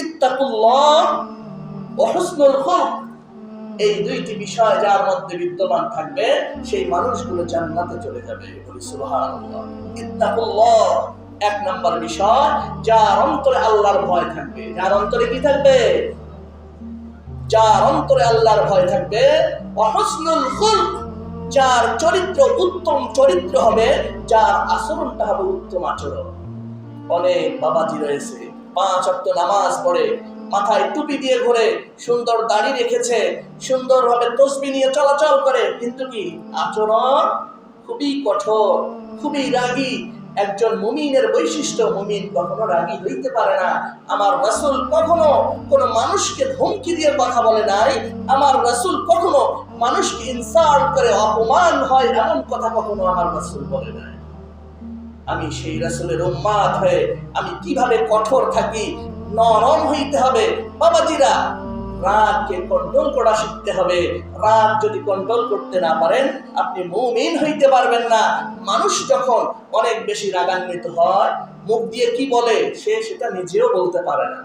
ইত্তাকুল্লাহ ওয়া হুসনুল খুলক, এই দুইটি বিষয় যার মধ্যে বিদ্যমান থাকবে সেই মানুষগুলো জান্নাতে চলে যাবে। বলি সুবহানাল্লাহ। ইত্তাকুল্লাহ এক নম্বর বিষয়, যার অন্তরে আল্লাহর ভয় থাকবে। যার অন্তরে কি থাকবে? যার অন্তরে আল্লাহর ভয় থাকবে। ওয়া হুসনুল খুলক, যার চরিত্র উত্তম চরিত্র হবে, যার আচরণটা হবে উত্তম আচরণ। অনেক বাবাজি রয়েছে 5 ওয়াক্ত নামাজ পড়ে, মাথায় টুপি দিয়ে ঘোরে, সুন্দর দাড়ি রেখেছে, সুন্দরভাবে তাসবিহ নিয়ে চলাচল করে, কিন্তু কি আচরণ খুবই কঠোর, খুবই রাগী। একজন মুমিনের বৈশিষ্ট্য, মুমিন কখনো রাগী হইতে পারে না। আমার রাসূল কখনো কোনো মানুষকে ধমকি দিয়ে কথা বলে নাই। আমার রাসূল কখনো মানুষকে ইনসাল্ট করে অপমান হয় এমন কথা কখনো আমার রাসূল বলে নাই। আমি সেই রাসূলের উম্মত হয়ে আমি কিভাবে কঠোর থাকি, নরম হইতে হবে। বাবাজিরা, রাগকে কন্ট্রোল করা শিখতে হবে। রাগ যদি কন্ট্রোল করতে না পারেন, আপনি মুমিন হইতে পারবেন না। মানুষ যখন অনেক বেশি রাগান্বিত হয়, মুখ দিয়ে কি বলে সে সেটা নিজেও বলতে পারে না।